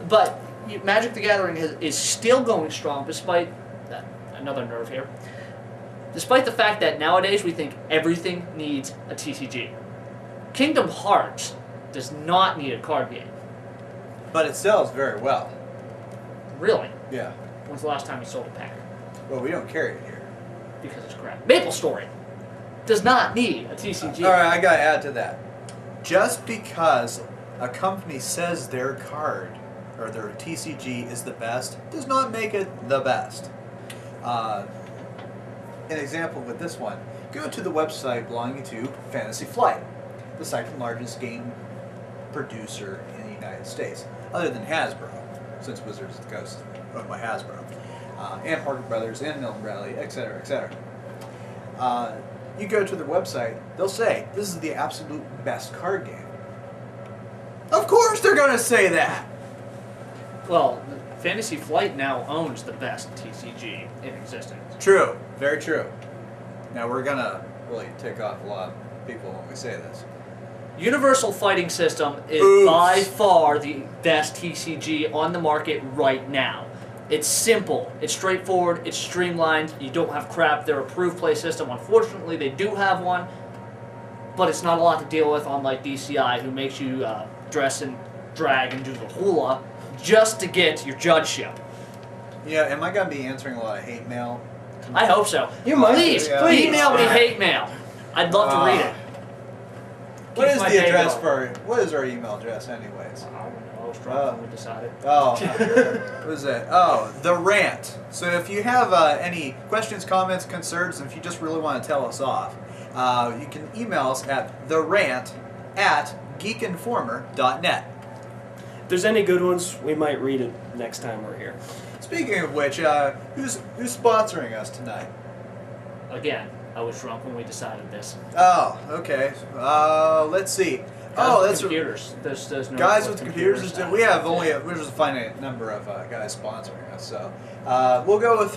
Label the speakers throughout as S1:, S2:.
S1: But Magic the Gathering is still going strong despite another nerve here. Despite the fact that nowadays we think everything needs a TCG. Kingdom Hearts does not need a card game.
S2: But it sells very well.
S1: Really?
S2: Yeah.
S1: When's the last time you sold a pack?
S2: Well, we don't carry it here.
S1: Because it's crap. MapleStory does not need a TCG.
S2: Alright, I gotta add to that. Just because a company says their card or their TCG is the best does not make it the best. An example with this one, go to the website belonging to Fantasy Flight, the second largest game producer in the United States, other than Hasbro, since Wizards of the Coast is owned by Hasbro, and Parker Brothers, and Milton Bradley, etc., etc. You go to their website, they'll say, this is the absolute best card game. Of course they're going to say that!
S1: Well, Fantasy Flight now owns the best TCG in existence.
S2: True. Very true. Now we're going to really tick off a lot of people when we say this.
S1: Universal Fighting System is by far the best TCG on the market right now. It's simple, it's straightforward, it's streamlined, you don't have crap. Their approved play system, unfortunately they do have one, but it's not a lot to deal with, unlike DCI, who makes you dress and drag and do the hula just to get your judgeship.
S2: Yeah, am I going to be answering a lot of hate mail?
S1: I hope so.
S3: You might.
S1: Please,
S2: Please.
S1: email me hate mail. I'd love to read it.
S2: What
S1: Keeps
S2: is
S1: my
S2: the
S1: day
S2: address
S1: going.
S2: what is our email address anyways?
S1: I don't know, I was drunk when we decided.
S2: Oh, what is it? Oh, the Rant. So if you have any questions, comments, concerns, and if you just really want to tell us off, you can email us at therant@geekinformer.net.
S3: If there's any good ones, we might read it next time we're here.
S2: Speaking of which, who's sponsoring us tonight?
S1: Again, I was drunk when we decided this.
S2: Oh, okay. Let's see. That's
S1: computers. There's no
S2: guys with computers. We have we're just a finite number of guys sponsoring us, so we'll go with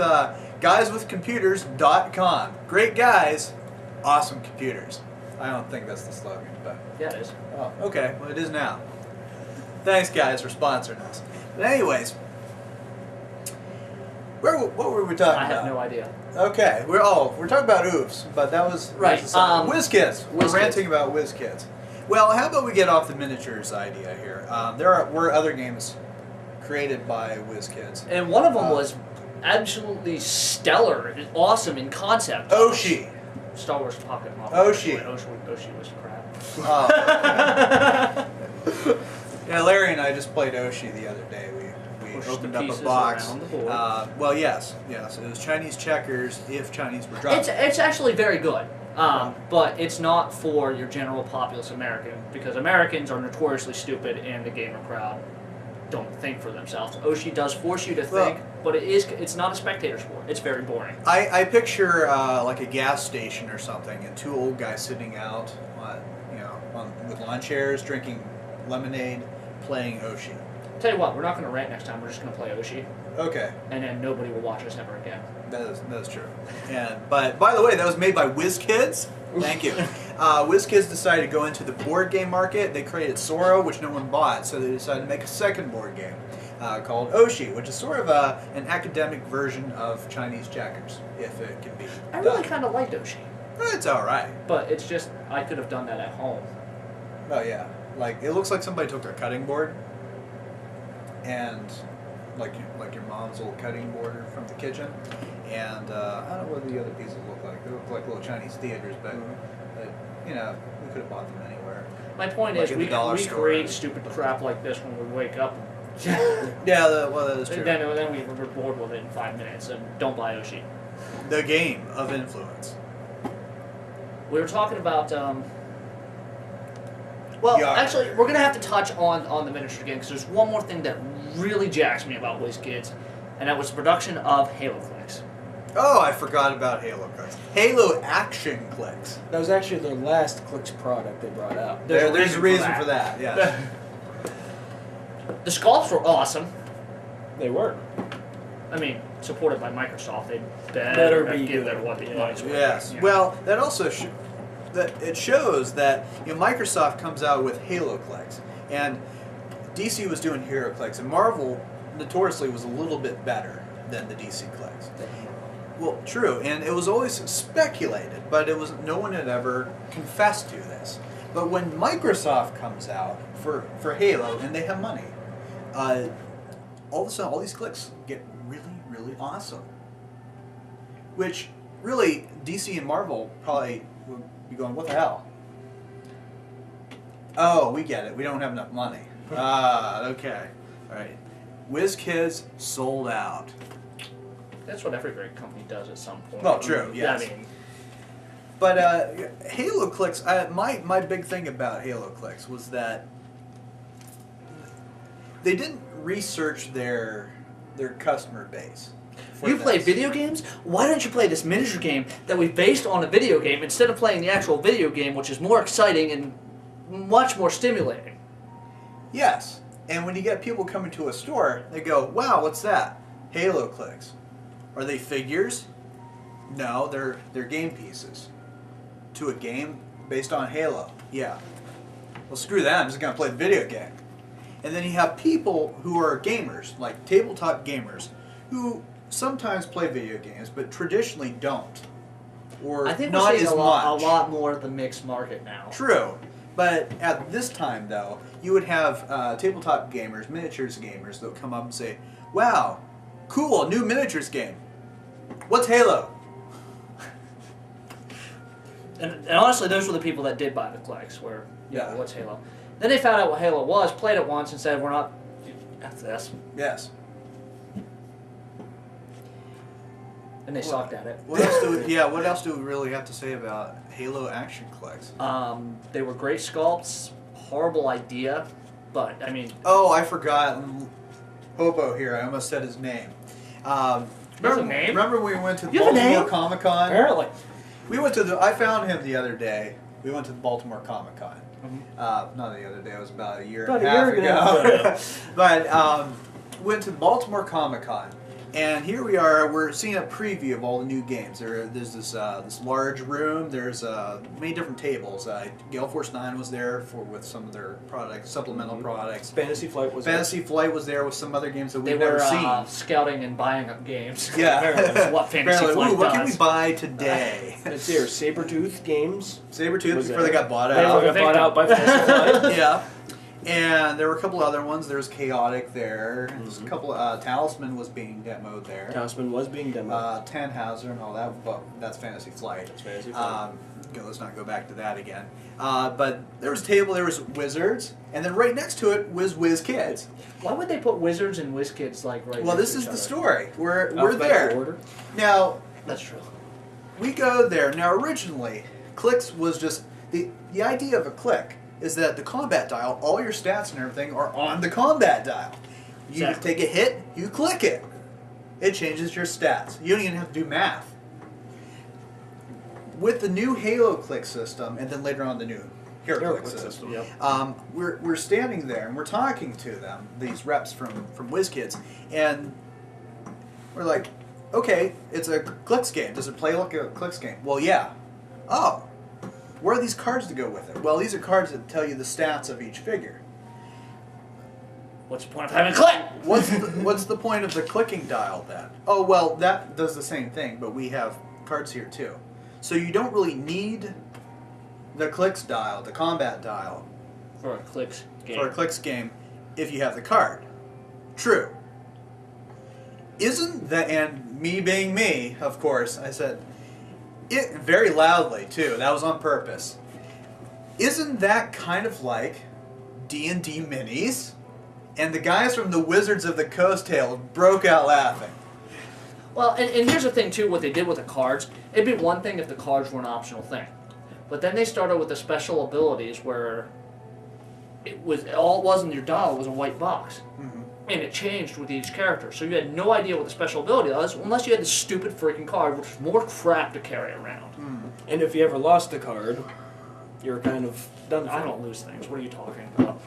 S2: guyswithcomputers.com. Great guys, awesome computers. I don't think that's the slogan, but
S1: yeah, it is.
S2: Oh, okay. Well, it is now. Thanks, guys, for sponsoring us. But anyways, what were we talking about?
S1: I have no idea.
S2: Okay, we're talking about oofs, but that was
S1: right.
S2: Wizkids. We're ranting about Wizkids. Well, how about we get off the miniatures idea here? There were other games created by Wizkids,
S1: and one of them was absolutely stellar, and awesome in concept.
S2: Oshi.
S1: Star Wars Pocket Model.
S2: Oshi.
S1: Oshi was crap.
S2: Yeah, Larry and I just played Oshi the other day. We opened up a box. Well, yes, it was Chinese checkers if Chinese were dropped.
S1: It's actually very good, but it's not for your general populace American, because Americans are notoriously stupid and the gamer crowd don't think for themselves. Oshi does force you to think, but it's not a spectator sport. It's very boring.
S2: I picture like a gas station or something, and two old guys sitting out, with lawn chairs, drinking lemonade, playing Oshi.
S1: Tell you what, we're not going to rant next time. We're just going to play Oshi.
S2: Okay.
S1: And then nobody will watch us ever again.
S2: That is true. But by the way, that was made by Wizkids. Thank you. Wizkids decided to go into the board game market. They created Sora, which no one bought, so they decided to make a second board game called Oshi, which is sort of an academic version of Chinese checkers, if it can be
S1: I really kind of liked Oshi.
S2: It's all right.
S1: But it's just, I could have done that at home.
S2: Oh, yeah. Like, it looks like somebody took their cutting board and like your mom's old cutting board from the kitchen, and I don't know what the other pieces look like. They look like little Chinese theaters, but we could have bought them anywhere.
S1: My point is, we create stupid crap like this when we wake up.
S2: Yeah, that is true.
S1: Then we're bored with it in 5 minutes, and don't buy Oshi.
S2: The game of influence.
S1: We were talking about. Actually, we're going to have to touch on the miniature game, because there's one more thing that really jacks me about Wizkids, and that was the production of Halo Clicks.
S2: Oh, I forgot about Halo Clicks. Halo Action Clicks.
S3: That was actually their last Clicks product they brought out.
S2: There's a reason for that, yeah.
S1: The sculpts were awesome.
S3: They were.
S1: I mean, supported by Microsoft, they better give them what they want.
S2: Yes. Yeah. Well, that also it shows that Microsoft comes out with Halo Clicks, and DC was doing hero clicks, and Marvel notoriously was a little bit better than the DC clicks. Well, true, and it was always speculated, but no one had ever confessed to this. But when Microsoft comes out for Halo, and they have money, all of a sudden all these clicks get really, really awesome. Which, really, DC and Marvel probably would be going, what the hell? Oh, we get it. We don't have enough money. Okay. All right. Wizkids sold out.
S1: That's what every great company does at some point.
S2: Well, true, yes.
S1: I mean,
S2: But Halo clicks, my big thing about Halo clicks was that they didn't research their customer base.
S1: you play video games? Why don't you play this miniature game that we based on a video game instead of playing the actual video game, which is more exciting and much more stimulating?
S2: Yes. And when you get people coming to a store, they go, wow, what's that? Halo clicks. Are they figures? No, they're game pieces. To a game based on Halo. Yeah. Well, screw that. I'm just going to play the video game. And then you have people who are gamers, like tabletop gamers, who sometimes play video games, but traditionally don't. Or
S1: I think
S2: not
S1: we're seeing
S2: as
S1: a lot
S2: much.
S1: more of the mixed market now.
S2: True. But at this time, though, you would have tabletop gamers, miniatures gamers, that would come up and say, wow, cool, new miniatures game. What's Halo?
S1: And honestly, those were the people that did buy the clicks, where,
S2: Yeah.
S1: what's Halo? Then they found out what Halo was, played it once, and said, we're not, F this.
S2: Yes.
S1: And they sucked at it.
S2: What else do we really have to say about Halo action clicks?
S1: They were great sculpts, horrible idea, but, I mean...
S2: Oh, I forgot. Hobo here, I almost said his name. Remember when we went to the
S1: You have a
S2: Baltimore
S1: name?
S2: Comic-Con?
S1: Apparently.
S2: I found him the other day. We went to the Baltimore Comic-Con.
S1: Mm-hmm.
S2: Not the other day, it was about a year
S3: About
S2: and a
S3: a
S2: half
S3: year and a half
S2: ago. But went to the Baltimore Comic-Con. And here we are, we're seeing a preview of all the new games. There's this large room, there's many different tables. Gale Force 9 was there with some of their products, supplemental products.
S3: Fantasy Flight was
S2: Flight was there with some other games that
S1: They
S2: we've
S1: were
S2: never seen.
S1: scouting and buying up games.
S2: Yeah.
S1: Apparently, that's what Fantasy
S2: Apparently,
S1: Flight
S2: ooh, what
S1: does.
S2: can we buy today?
S3: It's here, Sabretooth Games.
S2: Sabretooth
S3: Was
S2: before
S3: there.
S2: they got bought
S3: They
S2: out.
S3: got bought out by Fantasy Flight.
S2: Yeah. And there were a couple other ones. There's Chaotic there. There's a couple. Talisman was being demoed there.
S3: Talisman was being demoed.
S2: Tannhauser and all that. But that's Fantasy Flight.
S3: That's Fantasy Flight.
S2: Let's not go back to that again. But there was a table. There was Wizards, and then right next to it was Wizkids.
S1: Why would they put Wizards and Wizkids right
S2: Well,
S1: next
S2: this
S1: to
S2: is
S1: each
S2: the
S1: other?
S2: story. We're
S3: Alphabetical
S2: there.
S3: order.
S2: Now
S1: That's true.
S2: we go there. Now originally, clicks was just the idea of a click is that the combat dial, all your stats and everything are on the combat dial. You
S1: Exactly.
S2: take a hit, you click it. It changes your stats. You don't even have to do math. With the new Halo click system, and then later on the new Hero click system,
S3: Yep.
S2: we're standing there and we're talking to them, these reps from Wizkids, and we're like, okay, it's a clicks game. Does it play like a clicks game? Well, yeah. Oh. Where are these cards to go with it? Well, these are cards that tell you the stats of each figure.
S1: What's the point of having a click?
S2: What's the point of the clicking dial then? Oh, well, that does the same thing, but we have cards here too. So you don't really need the clicks dial, the combat dial,
S1: For a clicks game.
S2: for a clicks game if you have the card. True. Isn't that, and me being me, of course, I said, it very loudly too, that was on purpose. Isn't that kind of like D&D minis? And the guys from the Wizards of the Coast Tale broke out laughing.
S1: Well, and here's the thing too, what they did with the cards. It'd be one thing if the cards were an optional thing. But then they started with the special abilities where all it was in your dial was a white box.
S2: Mm-hmm.
S1: And it changed with each character. So you had no idea what the special ability was unless you had the stupid freaking card, which was more crap to carry around.
S3: And if you ever lost a card, you were kind of done for.
S1: I don't lose things. What are you talking about?